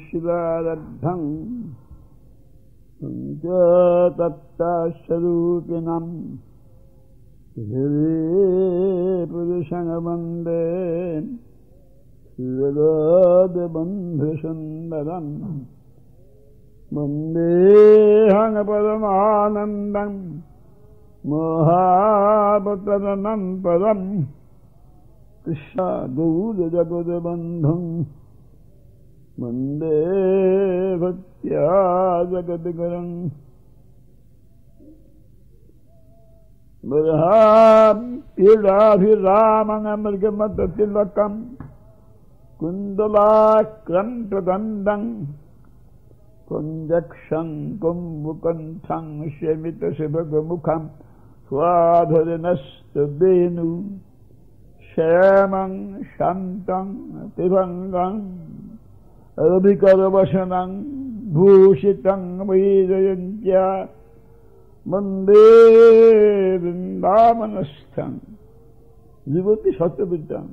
शिवारब्धं तत्तास्वरूपिणं पुरुषं वन्दे शिवबन्धुसुन्दरं वन्देऽहं परमानन्दं मोहावतरणं परं कृष्णगौरजगद्बन्धुं वन्दे भक्त्या जगद्गुरुं बर्हापीडाभिराममृगमदतिलकं कुन्दलाक्रान्तगन्धं कुञ्जक्षं कुम्भकण्ठं शमितशिवगमुखं स्वाधुरनस्तवेणु श्यामं शान्तं तिभङ्गं अभिकरवसनं भूषितं वैजयन्त्या वन्दे वृन्दावनस्थं युवति शतविद्यां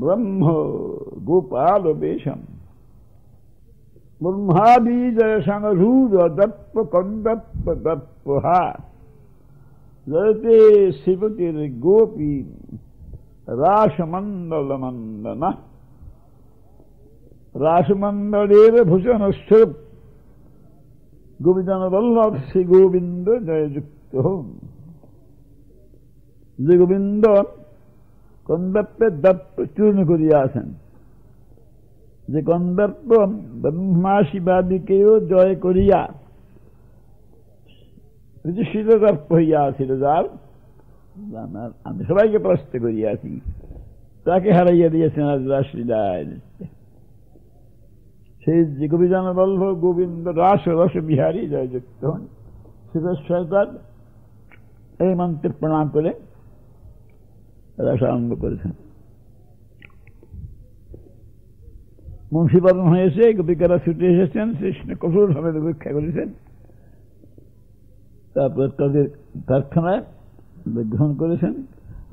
ब्रह्म गोपालवेशं ब्रह्माबीजसंरूढदप्प कन्दप्प दप्पहा जयते शिवतिर्गोपी रासमण्डलमण्डनः रासमण्डलेर भूषणस्वरूप गोविंदन वल्लभ श्री गोविंद जययुक्त हो। যে গোবিন্দ কন্দর্পে দপ্প চূর্ণ করিয়াছেন, যে কন্দর্প ব্রহ্মা শিবাদিকেও জয় করিয়া শিরদর্প হইয়াছিল, যার আমি সবাইকে পরাস্ত করিয়াছি, তাকে হারাইয়া দিয়েছেন আজ রাসলীলায়। সেই যে গোবিন্দ বল্লভ গোবিন্দ রাস রস বিহারী জয়যুক্ত হন। সরকার এই মন্ত্রে প্রণাম করে রাস আরম্ভ করেছেন। মুন্সিপালন হয়েছে, গোপিকারা ছুটে এসেছেন, কৃষ্ণ কঠোরভাবে উপেক্ষা করেছেন। তারপর তাদের কারখানায় গ্রহণ করেছেন,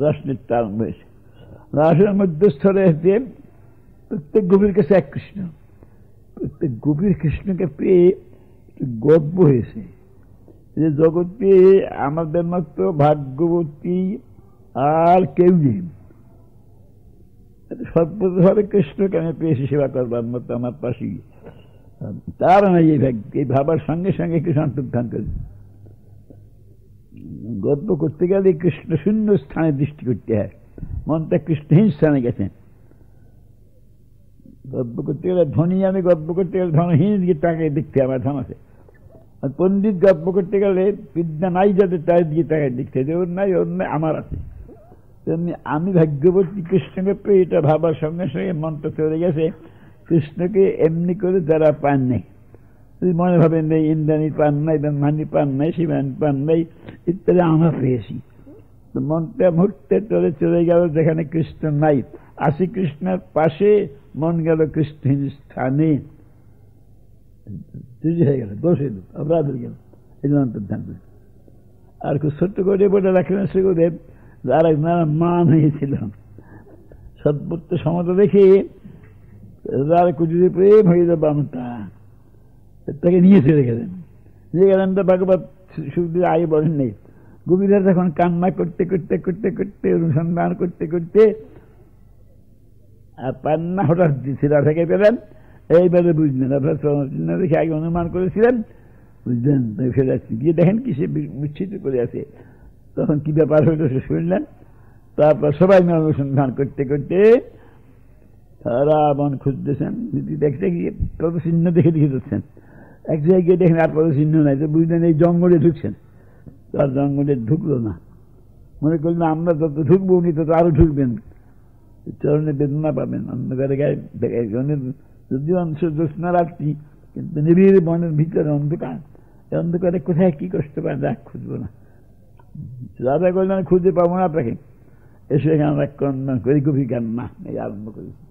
রাস নৃত্য আরম্ভ হয়েছে। রাসের মধ্যস্থলে এসে প্রত্যেক গোপীর কাছে এক কৃষ্ণ, প্রত্যেক গোপীর কৃষ্ণকে পেয়ে গর্ব হয়েছে যে জগতে আমাদের মতো ভাগ্যবতী আর কেউ নেই, সর্বভাবে কৃষ্ণকে আমি পেয়েছি সেবা করবার মতো আমার পাশে, তার নাই এই ভাগ্য। এই ভাবার সঙ্গে সঙ্গে কৃষ্ণ অন্তর্ধান করে গর্ব করতে গেলে কৃষ্ণ শূন্য স্থানে দৃষ্টি করতে হয়, মনটা কৃষ্ণহীন স্থানে গেছেন। গর্ব করতে গেলে ধনী, আমি গর্ব করতে গেলে ধনহীন দিকে তাকে দেখতে আমার ধন আছে। আর পণ্ডিত গর্ব করতে গেলে বিদ্যা নাই যাদের তার দিকে তাকে দেখতে হবে, ওর নাই আমার আছে। তেমনি আমি ভাগ্যবতী কৃষ্ণকে পেয়ে এটা ভাবার সঙ্গে সঙ্গে মনটা চলে গেছে কৃষ্ণকে এমনি করে যারা পান নেই, মনে ভাবেন নেই ইন্দ্রাণী পান নাই, ব্রহ্মাণী পান নাই, শিবানী পান নাই ইত্যাদি, আমরা পেয়েছি। মনটা মুহূর্তে চলে গেল যেখানে কৃষ্ণ নাই, আসি কৃষ্ণের পাশে, মন গেল কৃষ্ণহীন স্থানে, হয়ে গেল, দোষ হইল, অপরাধ হয়ে গেল। এই জন্য অন্তর্ধান করে আর খুব ছোট্ট করে বলে রাখলেন শ্রীগুরুদেব, আর এক মান হয়েছিল সৎপত্য সমতা দেখে যার কুজুরি প্রেম হয়ে যাবো আমটা, তাকে নিয়ে চলে গেলেন। নিয়ে গেলেন তো ভাগবত সুখদেব আগে বলেন নেই। গোপীরা তখন কান্না করতে করতে করতে করতে অনুসন্ধান করতে করতে আর পান্না হঠাৎ শিরা থেকে পেলেন। এইবারে বুঝলেন, আপনার চিহ্ন দেখে আগে অনুমান করেছিলেন, বুঝলেন, ফেলে আসছি গিয়ে দেখেন কি সে বিচ্ছিত করে আছে। তখন কি ব্যাপার হইল সে শুনলেন। তারপর সবাই মিলে অনুসন্ধান করতে করতে সারা বন খুঁজতেছেন, দেখতে গিয়ে পদচিহ্ন দেখে দেখে যাচ্ছেন। এক জায়গায় দেখেন আর পদচিহ্ন নাই, তো বুঝলেন এই জঙ্গলে ঢুকছেন। তার জঙ্গলে ঢুকলো না, মনে করলেন আমরা যত ঢুকবো উনি তত আরো ঢুকবেন, চরণে বেদনা পাবেন। অন্ধকারে গায়ে যদিও জ্যোৎস্না রাত্রি, কিন্তু নিবিড় বনের ভিতরে অন্ধকার, এই অন্ধকারে কোথায় কি কষ্ট পায় দেখ, খুঁজবো না। রাজা করলেন খুঁজে পাবো না আপনাকে, এসে এখানে আমরা কন্যা করি, গভীর কান্না এই আরম্ভ করেছি।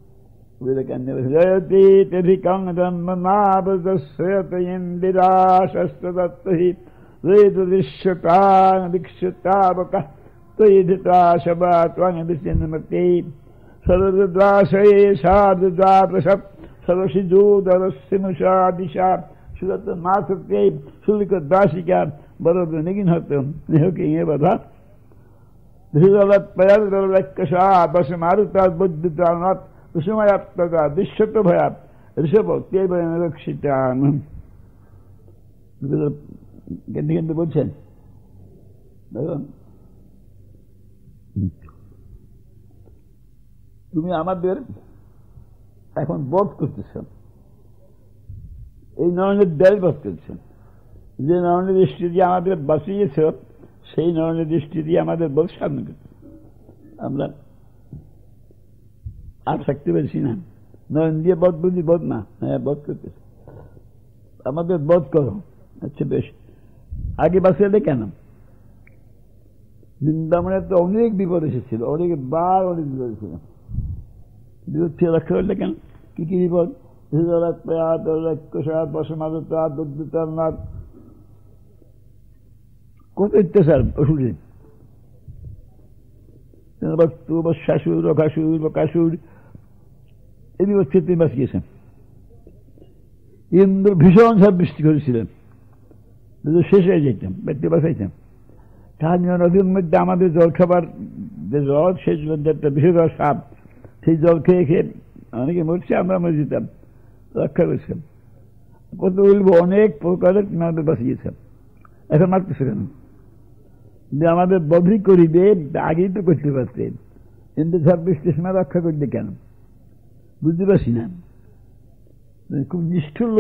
সরসিজু দরসিমুষা দিশা সুরত নাথ হতে শুল্ক দাসিকা বরদ নিগিন হতো নেহকে এ বাধা ধীরলত পয়াল দরলক্ষসা বস মারুতা বুদ্ধিতানাথ কুসুমায়াত্তগা দৃশ্যত ভয়া ঋষভ কে রক্ষিতান কিন্তু কিন্তু বলছেন দেখুন তুমি আমাদের এখন বোধ করতেছ, এই নরনের দেশ বোধ করছেন, যে নরনের দৃষ্টি দিয়ে আমাদের বাঁচিয়েছ সেই নরনের দৃষ্টি দিয়ে আমাদের বোধ সামনে করতে আমরা আর থাকতে পারছি না। নরন দিয়ে বোধ বুঝি বোধ না, হ্যাঁ বোধ করতেছ, আমাদের বোধ করো। আচ্ছা বেশ, আগে বাঁচিয়ে কেন? বৃন্দাবনে তো অনেক বিপদ এসেছিল, অনেকবার অনেক বিপদ এসেছিল, বিপদ থেকে রক্ষা করলে কেন? কি কি বিপদ? কত অত্যাচার অসুরে, শাশুর রকাসুর বকাসুর, এই বিপদ থেকে তিনি বাঁচিয়েছেন। ইন্দ্র ভীষণ সব বৃষ্টি করেছিলেন, শেষ হয়ে যেতাম, ব্যক্তি বাঁচাইতাম। কাহিনী নদীর মধ্যে আমাদের জল খাবার যে জল, সেই একটা বিশেষ সাপ, সেই জল খেয়ে খেয়ে অনেকে মরছে, আমরা মরে যেতাম, রক্ষা করেছেন। কত বলবো, অনেক প্রকারের আমাদের বাঁচিয়েছেন। এখন মারতেছে কেন? যে আমাদের বধি করিবে আগেই তো করতে পারতেন, কিন্তু 26 সময় রক্ষা করবে কেন বুঝতে পারছি না। খুব নিষ্ঠুর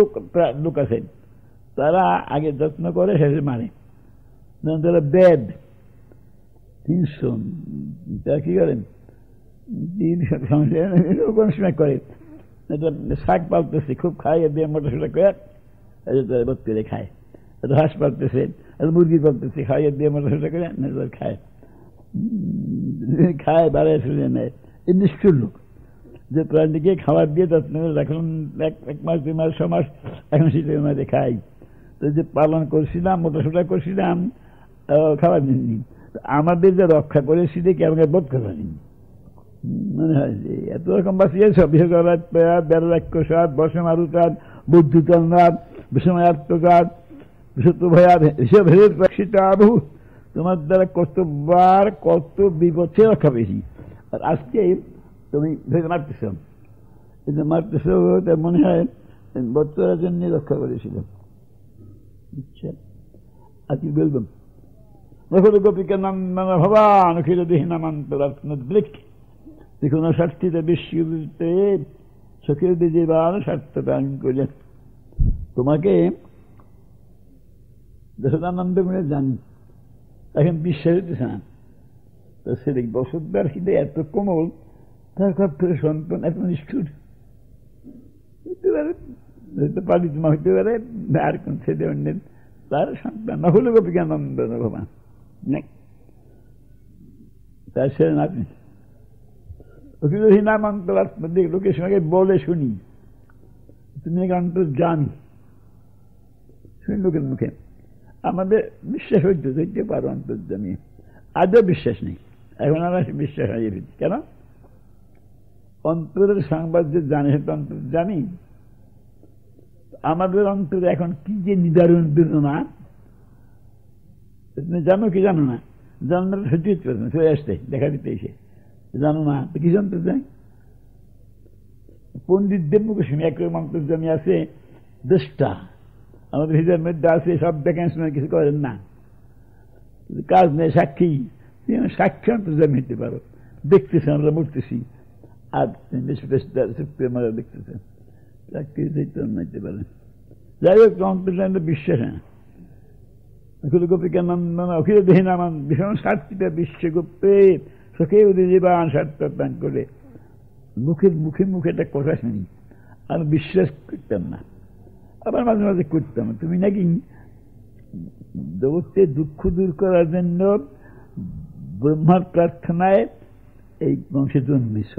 লোক আছেন, তারা আগে যত্ন করে শেষে মারে। তারা বেদ 300 তারা কি করেন, কোন সময় করে শাক পালতেছে, খুব খাইয়ে দিয়ে মোটাসোটা করে বোধ করে খায়। হাঁস পালতেছে, মুরগি পালতেছে, খাইয়ে দিয়ে মোটাসোটা করে খায়, খায় বাড়ায় শুনে নেয়। এই নিষ্ঠুর লোক যে প্রাণীকে খাবার দিয়ে যত্ন করে রাখুন 1 মাস 2 মাস 6 মাস, এখন শীতের মাঝে খাই। তো যে পালন করছিলাম, মোটাসোটা করছিলাম, খাবার দিননি, আমাদের যে রক্ষা করেছি দেখি আমাকে বোধ করা নেই। মনে হয় যে এত রকম বাঁচিয়েছ, বিশ্বরাক্ষসাদ বসমারুতাদ বুদ্ধিতন্নাদ বিষমাত্মকাদ বিশ্বভয়াদ হিসেব হের রক্ষিতাবু, তোমার দ্বারা কতবার কত বিপদে রক্ষা পেয়েছি, আর আজকে তুমি ভেবে মারতেছ। কিন্তু মারতেছ মনে হয় বোধ করার জন্য রক্ষা করেছিল। আর কি বলব, গোপীকে নন্দন ভবান অখিল দেহিনামান্ত রত্নদ্বৃক, দেখুন 60টা বিশ্বতে সখীর জীবান স্বার্থপ্রাণ করলেন। তোমাকে যশোদানন্দ মনে জানি, এখন বিশ্বাস হইতেছে না। তো সে বসুদ্ধার হৃদয় এত কোমল, তার করে সন্তান এত নিষ্ঠুর হইতে পারে, পারি তোমার হইতে পারে, আর কোন ছেলে অন্যের তার সন্তান না হলে গোপীকে নন্দন ভবান, তার ছেলে আপনি লোকের সঙ্গে বলে শুনি, তুমি অন্তর জানি, শুনি লোকের মুখে, আমাদের বিশ্বাস হইতে পারো অন্তর্জামী। আজও বিশ্বাস নেই, এখন আমরা বিশ্বাস হারিয়ে ফেলছি। কেন? অন্তরের সংবাদ যে জানে সে তো অন্তর্জামী। আমাদের অন্তরে এখন কি যে নিদারুণ বেদনা, তুমি জানো কি জানো না? জানার সত্যি চলে আসতে দেখা দিতে এসে জানো না তো কি জানতে চাই? পণ্ডিতদের মুখে শুনি একরকম অন্তর্জামী আছে, দৃষ্টা আমাদের হৃদয়ের মধ্যে আছে, সব দেখেন শুনে কিছু করেন না, কাজ নেই, সাক্ষী। সাক্ষী অন্তর্জামী হতে পারো, দেখতেছি আমরা মরতেছি, আর দেখতেছেন, সাক্ষী হইতে পারে। যাই হোক, অন্তর্জামী বিশ্বাস হ্যাঁ, গোপীকে নন্দন অখিল দেহিনামান ভীষণ স্বার্থীটা বিশ্বগুপ্তে সখে জীবান স্বার্থপ্রাণ করে মুখে মুখে মুখে একটা কথা শুনি, আমি বিশ্বাস করতাম না, আবার মাঝে মাঝে করতাম। তুমি নাকি জগতের দুঃখ দূর করার জন্য ব্রহ্মার প্রার্থনায় এই বংশে জন্মেছ,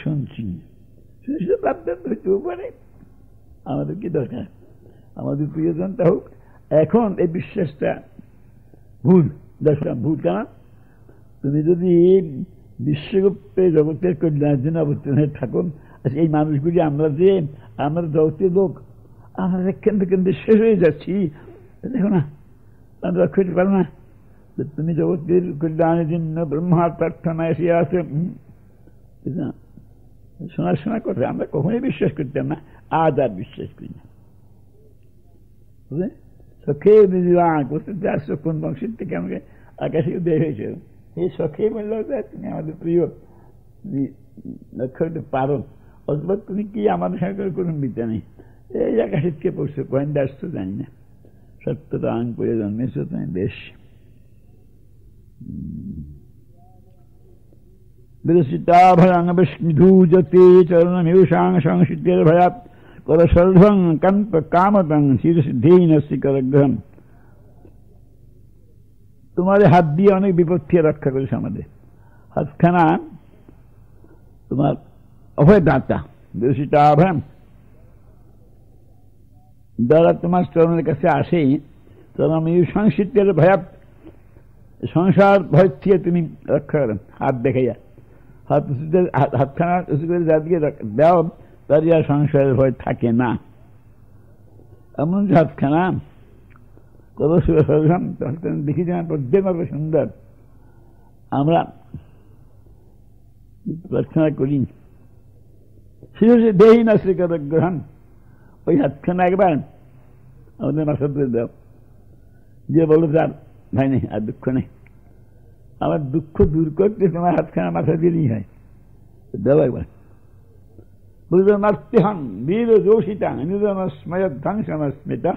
শুনছি ভাবতাম হইতেও পারে, আমাদের কি দরকার, আমাদের প্রিয়জনটা হোক। এখন এই বিশ্বাসটা ভুল, দর্শন ভুল। কেন? তুমি যদি বিশ্বগুপ্তে জগতের কল্যাণের জন্য অবতীর্ণ হয়ে থাকুন, এই মানুষগুলি আমরা জগতের লোক, আমরা কেন্দ্রে শেষ হয়ে যাচ্ছি, দেখো না, আমরা খেতে পারো না। তুমি জগতের কল্যাণের জন্য ব্রহ্মার প্রার্থনা এসে আছে, শোনা কথা আমরা কখনোই বিশ্বাস করতাম না, আজ আর বিশ্বাস করি না। সখে আসছো কোন বংশের থেকে আমাকে আকাশে উদয় হয়েছে, এই সখে বলল তুমি আমাদের প্রিয় লক্ষ্য পারো, অথবা তুমি কি আমাদের সঙ্গে কোনো বিদ্যা নেই, এই আকাশের কে পড়ছো, কয়েনটা আসছো জানি না, সত্যতাং করে জন্মেছো তুমি বেশ। বিরসিতাভয়াঙ্গবিষ্ণুজতে চরণমিষাং সংসিতের ভয়াত কর সর্বং কান্ত কামতং শিরসিদ্ধেন শিকরগ্রহম। তোমার হাত দিয়ে অনেক বিপদ থেকে রক্ষা করেছে আমাদের, হাতখানা তোমার অভয়দাতা। বিরসিতাভয়াম যারা তোমার চরণের কাছে আসে, চরণমিষাং শিতের ভয়াত, সংসার ভয় থেকে তুমি রক্ষা করো, হাত দেখাইয়া হাতখানা উঁচু করে যাদিকে দাও, তার আর সংসারের ভয় থাকে না। এমন যে হাতখানা কত দেখি যেন প্রত্যেক সুন্দর, আমরা প্রার্থনা করি দেহি না শ্রীকর গ্রহণ, ওই হাতখানা একবার আমাদের মাথা তুলে দাও, যে বলো তার ভাই নেই আর দুঃখ নেই, আমার দুঃখ দূর করতে তোমার হাতখানা মাথা দিলেই হয়, দাও একবার। বুঝলো নার্তিহং বীর যোষিতা নিধনস্ময়ধ্বংসমস্মিতা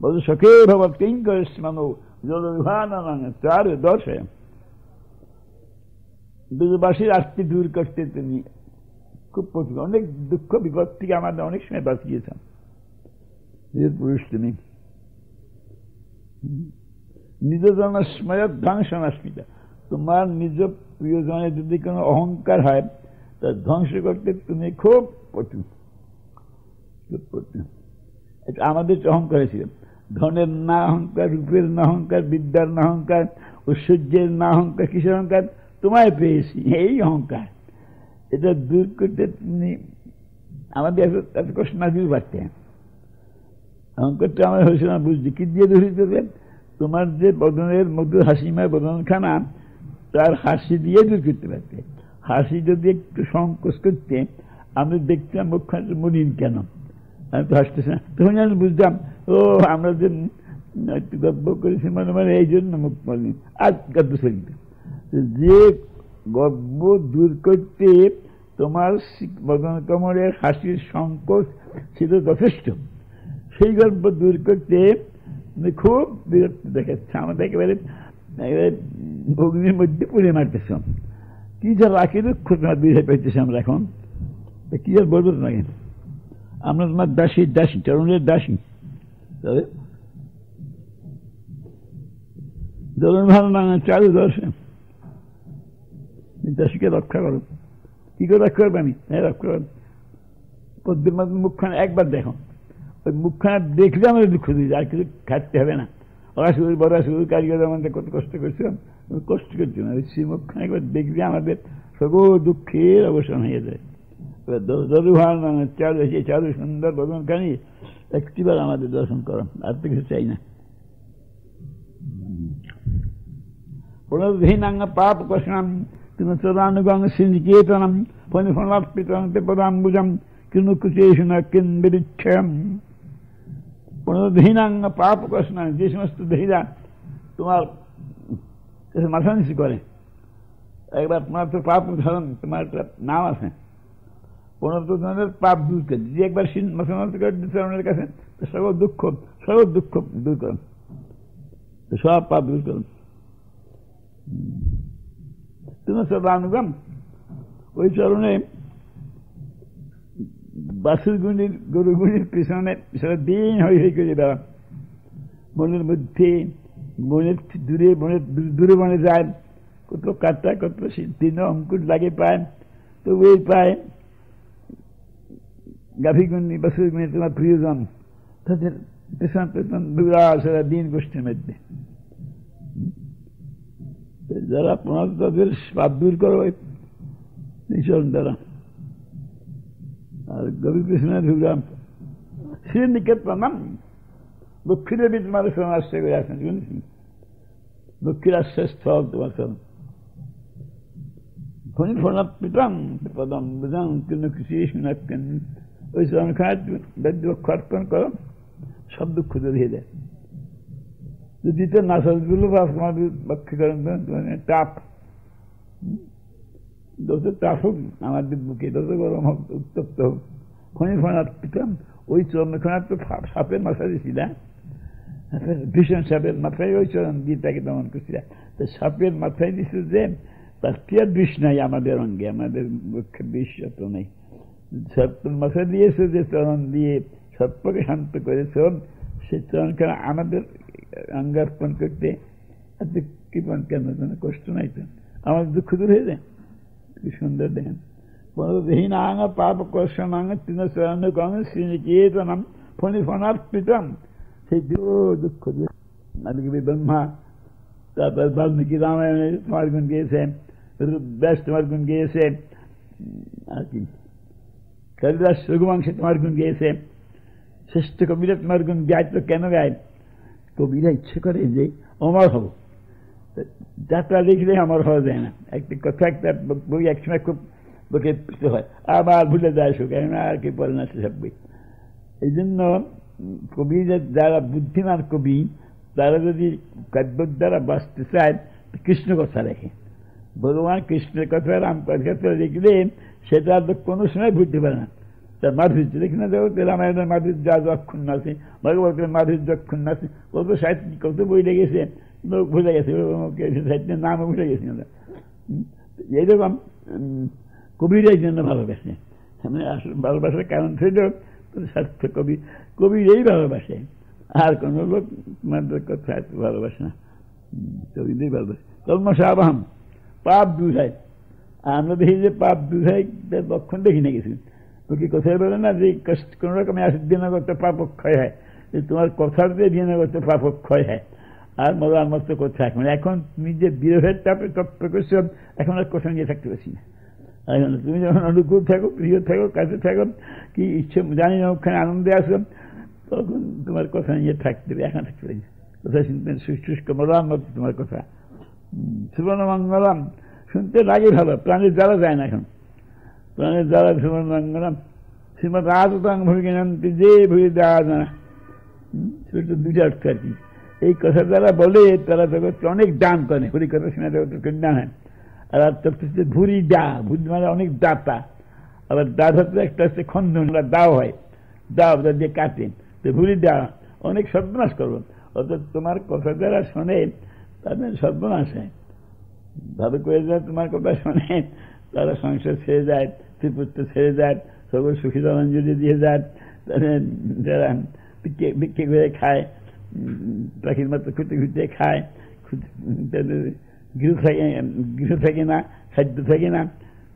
বল সখে ভব কিঙ্করস্মনো জলবিভানং চার দর্শয়। ব্রজবাসীর আস্তি দূর করতে তুমি খুব প্রচুর, অনেক দুঃখ বিপদ থেকে আমাদের অনেক সময় বাঁচিয়েছ পুরুষ তুমি। নিজজন স্ময়ধ্বংসমস্মিতা, তোমার নিজ প্রিয়জনের যদি কোনো অহংকার হয় তা ধ্বংস করতে তুমি খুব পটু। আমাদের অহংকার ছিল, ধনের না অহংকার, রূপের না অহংকার, বিদ্যার না অহংকার, ঐশ্বর্যের না অহংকার, কিসের অহংকার, তোমায় পেয়েছি এই অহংকার। এটা দূর করতে তুমি আমাদের এত কষ্ট না দিতে পারতেন। অহংকারটা আমার হয়েছে না, বুঝছি কি দিয়ে দূর করবেন, তোমার যে বদনের মধুর হাসিময় বদনখানা, তার হাসি দিয়ে দূর করতে পারতে। হাসি যদি একটু সংকোচ করতে, আমি দেখতাম মুখখানা মলিন কেন, আমি তো হাসতেছি না, তখন আমি বুঝতাম ও আমরা যে একটু গল্প করেছি মনে মনে এই জন্য মুখ মলিন। আজ গদ্য শরীর যে গর্ব দূর করতে তোমার বদন কমলের হাসির সংকোচ ছিল যথেষ্ট, সেই গর্ব দূর করতে খুব বিরক্ত দেখাচ্ছে, আমাদের একেবারে অগ্নির মধ্যে পুড়ে মারতেছ। কি যা রাখি দুঃখ তোমার বিদায় পাইতেছি আমরা এখন, কি আর বলবো তোমাকে, আমরা তোমার দাসী, দাসী চরণের দাসী। তবে চরণ ভালো না চালু দর্শন, দাসীকে রক্ষা করো। কি করে রক্ষা করবে? আমি রক্ষা করব, পদ্মের মধ্যে মুখখানা একবার দেখো, ওই মুখখানা দেখলে আমাদের দুঃখ দিয়েছে, আর কিছু খাটতে হবে না। ওরা শুরু বড় শুরু কারিগর আমাদের কত কষ্ট করছিলাম, কষ্ট করছি না, ওই সেই মুখখানা একবার দেখলে আমাদের সকল দুঃখের অবসান হয়ে যায়। চালু এসে চালু সুন্দর বদনখানি একটিবার আমাদের দর্শন করো, আর তো কিছু চাই না। পুনর্ধীনাঙ্গ পাপ কৃষ্ণাম কিন্তু চরানুগং সিঞ্চিকেতনম ফণিফণার্পিতন্তে পদাম্বুজম কিন্তু কুচেষু না কিঞ্চিচ্ছয়ম। পুনর্ধীনাঙ্গ পাপ কৃষ্ণাম, যে সমস্ত দেহীরা তোমার মাথানিচি করে, একবার তোমার তো পাপ ধরন, তোমার একটা নাম আছে, 15 ধরনের পাপ দূর করে, যে একবার মাথানত করে চরণের কাছে সকল দুঃখ দূর করুন, সব পাপ দূর করুন। তুমি সর্বানুগম, ওই চরণে বাসুরগুণির গরুগুণির পিছনে সারাদিন হই করে দেওয়া, মনের মধ্যে মনের দূরে মনে যায়, কত কাটা কত দিন অঙ্কুর লাগে পায়, তো ওই পায় গাভীগুণী বাসুরগুণী তোমার প্রিয়জন, তাদের পেছন পেছন দূরা সারাদিন গোষ্ঠীর মধ্যে। যারা আপনার তাদের পাপ দূর করো ঈশ্বর দ্বারা, আর গোপীকৃষ্ণ ঢুকলাম শ্রীনিকেত প্রণাম দক্ষিণের বি তোমার শরণ আশ্রয় করে আসেন শুনেছি দক্ষিণ আশ্রয় স্থল তোমার শরণ ফণি ফণাৎ পিতাম পদম বুঝাম কিন্তু খুশি শুনাকেন ওই শরণখানে বেদ্যক্ষ অর্পণ করো সব দুঃখ দূরিয়ে দেয় দ্বিতীয় নাসগুলো তোমার পক্ষে করেন টাপ যত টাপ হোক আমাদের বুকে তত গরম হোক উত্তপ্ত হোক ফণি ফণাৎ পিতাম ওই চরণখানা তো সাপের মাথা দিছি না ভীষণ সাপের মাথায় ওই চরণ দিয়ে তাকে দমন করছিলাম তো সাপের মাথায় দিছে যে তার কি আর বিষ নাই আমাদের অঙ্গে আমাদের মুখে বিষ যত নেই সাপের মাথায় দিয়েছে যে চরণ দিয়ে সর্পকে শান্ত করেছ সেই চরণখানা আমাদের অঙ্গার্পণ করতে এত কৃপণ কেন কষ্ট নাই তো আমার দুঃখ দূর হয়ে যায় কি সুন্দর দেখেন দেহীনাং পাপ কর্ষণাং তিন চরণ কং শ্রীনিকেতনম ফণি ফণাৎ পিতাম সেই দুঃখ আদিকবি ব্রহ্মা তারপর বাল্মীকি রামায়ণে তোমার গুণ গিয়েছে ব্যাস তোমার গুণ গিয়েছে আর কি কালিদাস রঘুবংশে তোমার গুণ গিয়েছে শ্রেষ্ঠ কবিরা তোমার গুণ গায় তো কেন গায় কবিরা ইচ্ছে করে যে অমর হব যাত্রা লিখলে অমর হওয়া যায় না একটা কথা একটা বই একসময় খুব বুকে হয় আবার ভুলে যায় শোক আর কি পড়ে না সেসব বই এই জন্য কবি যারা বুদ্ধিমান কবি তারা যদি কাব্যের দ্বারা বাঁচতে চায় কৃষ্ণ কথা রেখে ভগবান কৃষ্ণের কথা রাম কথা লিখলে সেটা তো কোনো সময় বুঝতে পারে না তার মাধুর্য দেখি না দেখো রামায়ণের মাধুর্য আজ অক্ষুণ্ণ আছে ভগবতের মাধুর্য অক্ষুণ্ণ আছে কত সাহিত্য কত বই লেগেছে ভুলে গেছে সাহিত্যের নামও ভুলে গেছে এইরকম কবিরাই জন্য ভালোবাসে ভালোবাসার কারণ ছিল স্বার্থ কবিরাই ভালোবাসে আর কোন লোক তোমাদের কথা ভালোবাসে না কবিরাই ভালোবাসে কর্মসাবহম পাপ দূর হয় আমরা দেখি যে পাপ দূর হয় তার লক্ষণ দেখি না কিছু তো কি কোথায় বলে না যে কোন রকমের আসিদ্দিন করতে পাপ ক্ষয় হয় যে তোমার কথার দিয়ে দিন করতে পাপ ক্ষয় হয় আর মজার মতো কোথায় এখন তুমি যে বিরোধের চাপে তত্ত্ব করছো এখন আর কোথাও নিয়ে থাকতে পারছি না তুমি যখন অনুকূল থাকো প্রিয় থাকো কাছে থাকো কি ইচ্ছে জানি না ওখানে আনন্দে আসো তখন তোমার কথা নিয়ে থাকতে হবে এখন থাকতে পারি কথা শুনতেন শুষ্ক মরাম মতো তোমার কথা সুবর্ণ মঙ্গলম শুনতে লাগে ভালো প্রাণের জ্বালা যায় না এখন প্রাণের জ্বালা সুবর্ণ মঙ্গলম শ্রীমদ রাজতাং ভূগিনন্তি যে ভূ দেওয়া জানা সেটা দুটো অর্থ আর কি এই কথা যারা বলে তারা জগৎকে অনেক দান করে হরি কথা শুনে জগৎকে কন্যা হয় আর হচ্ছে ভুরি দা ভুরি মানে অনেক দাতা আবার দাঁত হচ্ছে একটা হচ্ছে খন্দন দাও হয় দাও দিয়ে কাটেন তো ভুরি দা অনেক সর্বনাশ করবো অর্থাৎ তোমার কথা যারা শোনে তাদের সর্বনাশ হয় ভাবে করে যায় তোমার কথা শোনে তারা সংসার ছেড়ে যায় ত্রিপুত্র ছেড়ে যায় সকল সুখী জলাঞ্জলি দিয়ে যায় তাদের যারা বিক্রি করে খায় পাখির মতো খুঁটে খুঁটে খায় গৃহ থাকে না খাদ্য থাকে না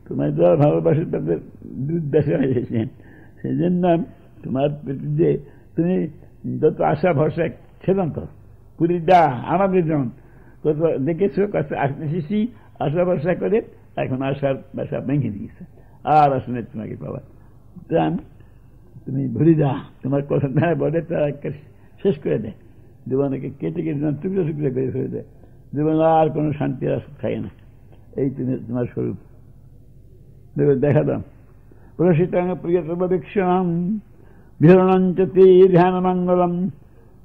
তোমার যারা ভালোবাসে তাদের দুর্দশা হয়ে গেছে সেই জন্য তোমার যে তুমি যত আশা ভরসা ছেদন করো পুরী দা আমাদের যেমন কত দেখেছো শিশি আশা ভরসা করে এখন আশার বাসা ভেঙে দিয়েছে আর আসলে তোমাকে পাবা তুমি ভুলি দা তোমার কথা না বলে তারা শেষ করে দেয় জীবনকে কেটে কেটে টুকরো টুকরো করে ফেলে দেয় জীবন আর কোনো শান্তি আর থাকে না এই তোমার স্বরূপ দেখা দাও প্রসিতাং প্রিয়তমবীক্ষণম বিহরণঞ্চতি ধ্যান মঙ্গলম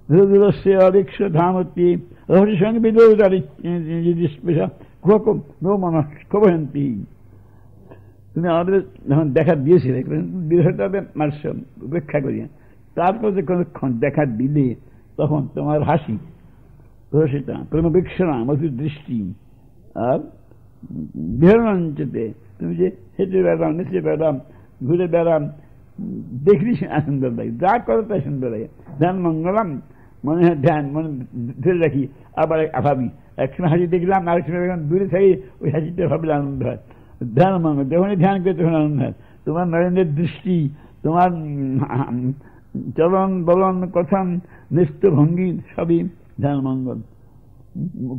ধীরধীরস্য অবীক্ষ ধামতি রহস্যং বিদৌদারিস্পৃশা ঘুকম নো মনস্কবহন্তি তুমি আমাদের যখন দেখা দিয়েছিলে বিরহটা মার্শ উপেক্ষা করি তারপর যে কোনক্ষণ দেখা দিলে তখন তোমার হাসি রসিতা প্রেমবীক্ষণা মধুর দৃষ্টি আর বিহরণঞ্চতে তুমি যে হেঁটে বেড়াম নেচে বেড়াম ঘুরে বেড়াম দেখলি সুন্দর লাগে যা করো তাই সুন্দর লাগে ধ্যান মঙ্গলাম মনে হয় ধ্যান মনে ধরে রাখি আবার ভাবি একসময় হাসি দেখলাম আরেকসময় যখন দূরে থাকি ওই হাসিটা ভাবলে আনন্দ হয় ধ্যান মঙ্গল যখনই ধ্যান করে তখন আনন্দ হয় তোমার নরেন্দ্রের দৃষ্টি তোমার চলন বলন কথন নিষ্ঠ ভঙ্গি সবই ধ্যান মঙ্গল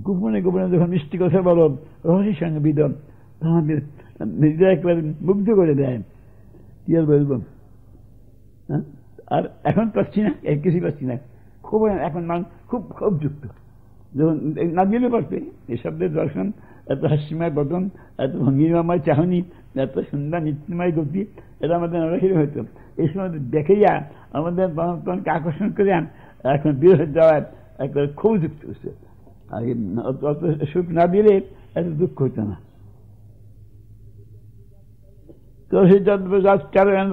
গোপনে গোপনে যখন মিষ্টি কথা বলো রহস্যের সঙ্গে বিদন তোমাদের হৃদয় একবার মুগ্ধ করে দেয় কি আর বলবো হ্যাঁ, আর এখন পাচ্ছি না, কিছুই পাচ্ছি না। খুব এখন মানুষ খুব খুব যুক্ত, যখন না দিলে পারবে এই শব্দের দর্শন, এত হাস্যময় বদন, এত ভঙ্গিমাময় চাহনি, এত সুন্দর নিত্যময় গতি, এটা আমাদের নরহির হইতো। এই সময় দেখেইয়া আমাদের তনকে আকর্ষণ করে আন, এখন বের হয়ে যাওয়ার একবার খুব যুক্ত হচ্ছে। আর অত সুখ না দিলে এত দুঃখ হইতো না।